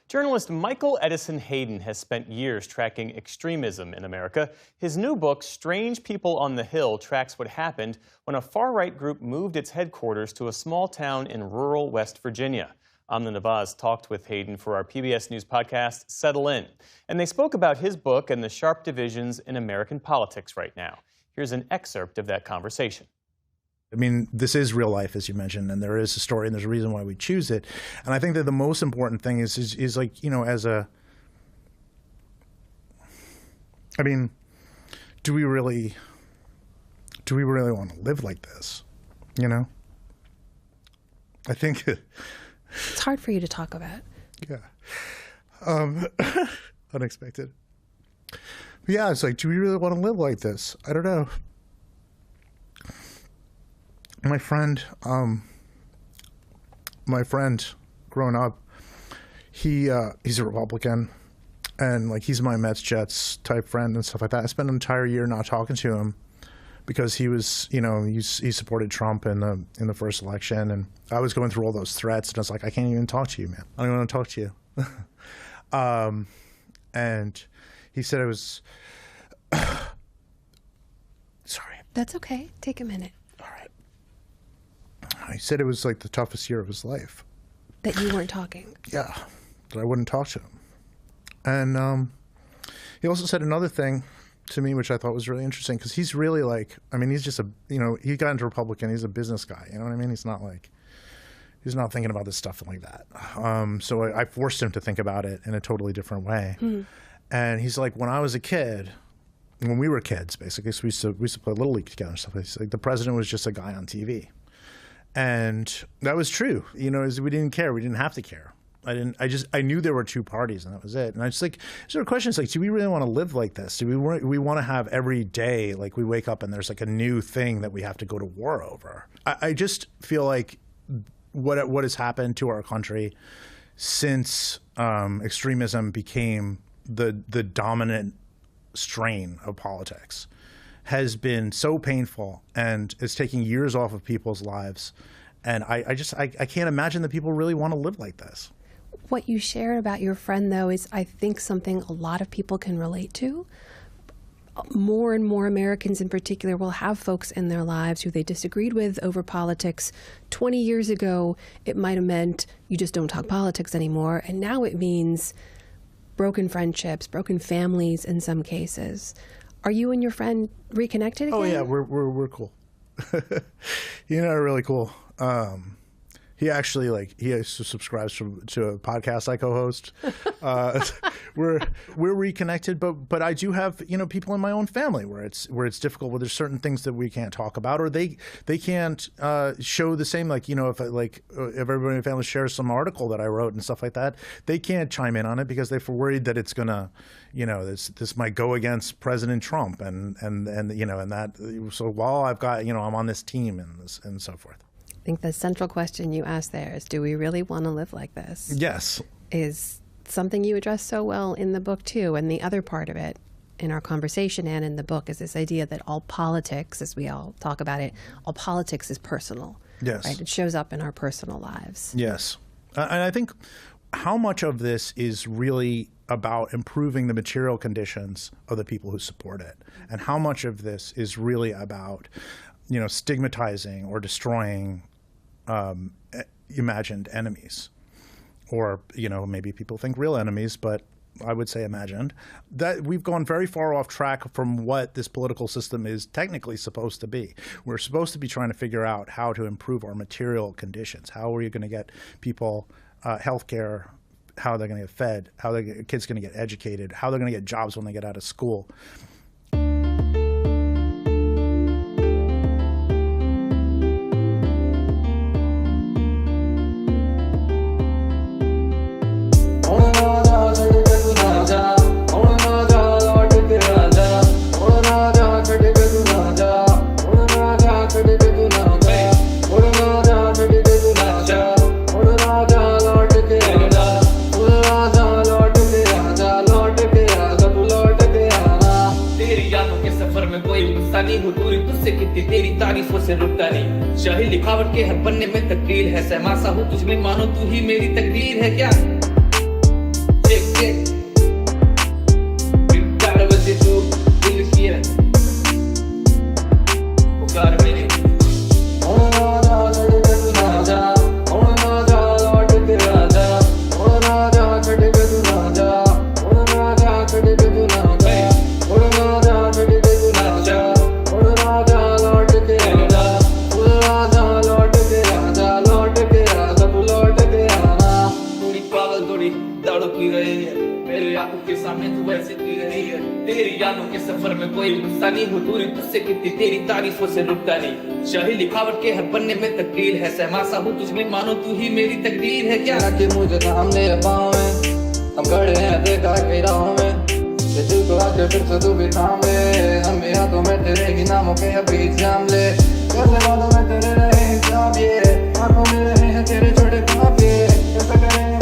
Journalist Michael Edison Hayden has spent years tracking extremism in America. His new book, Strange People on the Hill, tracks what happened when a far-right group moved its headquarters to a small town in rural West Virginia. Amna Nawaz talked with Hayden for our PBS News podcast, Settle In. And they spoke about his book and the sharp divisions in American politics right now. Here's an excerpt of that conversation. I mean, this is real life, as you mentioned, and there is a story, and there's a reason why we choose it. And I think that the most important thing is like, you know, I mean, do we really want to live like this? You know? I think it's hard for you to talk about. Yeah. Unexpected. Yeah, it's like, do we really want to live like this? I don't know. My friend growing up, he's a Republican, and like he's my Mets Jets type friend and stuff like that. I spent an entire year not talking to him because he was, you know, he supported Trump in the first election, and I was going through all those threats, and I was like, I can't even talk to you, man. I don't want to talk to you. And he said it was sorry. That's okay. Take a minute. All right. He said it was like the toughest year of his life. That you weren't talking. Yeah, that I wouldn't talk to him. And he also said another thing to me, which I thought was really interesting, because he's really like, I mean, he's just he got into Republican, he's a business guy, you know what I mean? He's not thinking about this stuff like that. So I forced him to think about it in a totally different way. Mm-hmm. And he's like, when I was a kid, when we were kids, basically, so we used to play Little League together and stuff. He's like, the president was just a guy on TV. And that was true. You know, we didn't care. We didn't have to care. I knew there were two parties, and that was it. And I just like, sort of question is like, do we really want to live like this? Do we want to have every day, like we wake up and there's like a new thing that we have to go to war over? I just feel like what has happened to our country since extremism became the dominant strain of politics has been so painful, and it's taking years off of people's lives. And I can't imagine that people really want to live like this. What you shared about your friend, though, is I think something a lot of people can relate to. More and more Americans in particular will have folks in their lives who they disagreed with over politics. 20 years ago, it might have meant you just don't talk politics anymore. And now it means broken friendships, broken families in some cases. Are you and your friend reconnected again? Oh yeah, we're cool. You know, really cool. He actually he subscribes to a podcast I co-host. We're reconnected, but I do have, you know, people in my own family where it's difficult, where there's certain things that we can't talk about, or they can't show the same, like, you know, if everybody in the family shares some article that I wrote and stuff like that, they can't chime in on it because they're worried that it's gonna, you know, this might go against President Trump and you know, and that, so while I've got, you know, I'm on this team and so forth. I think the central question you asked there is, do we really want to live like this? Yes. Is something you address so well in the book, too. And the other part of it in our conversation and in the book is this idea that all politics, as we all talk about it, all politics is personal. Yes. Right? It shows up in our personal lives. Yes. And I think how much of this is really about improving the material conditions of the people who support it, and how much of this is really about, you know, stigmatizing or destroying imagined enemies, or, you know, maybe people think real enemies, but I would say imagined. That we've gone very far off track from what this political system is technically supposed to be. We're supposed to be trying to figure out how to improve our material conditions. How are you going to get people health care, how they're going to get fed, how their kids going to get educated, how they're going to get jobs when they get out of school. तेरी तारीफों से रुकता नहीं, शाही लिखावट के हर पन्ने में तकदीर है, सहमासा हूँ तुझ में, मानो तू ही मेरी तकदीर है क्या। भी दारू पी रही है मेरे आंखों के सामने तू वैसे पी रही है तेरी यादों के सफर में कोई गुस्सा नहीं हो दूरी तुझसे कितनी तेरी तारीफों से रुकता नहीं शाही लिखावट के हर पन्ने में तकदीर है सहमासा हूँ तुझमें मानो तू ही मेरी तकदीर है क्या कि मुझे थामने पाँव में हम खड़े हैं देखा कई राहों में दिल को आके फिर से तू भी थाम ले हम भी हाथों में तेरे ही नामों के अभी जाम ले कैसे बातों में तेरे रहे हिसाब ये आंखों में रहे हैं तेरे छोटे काफिए कैसे करें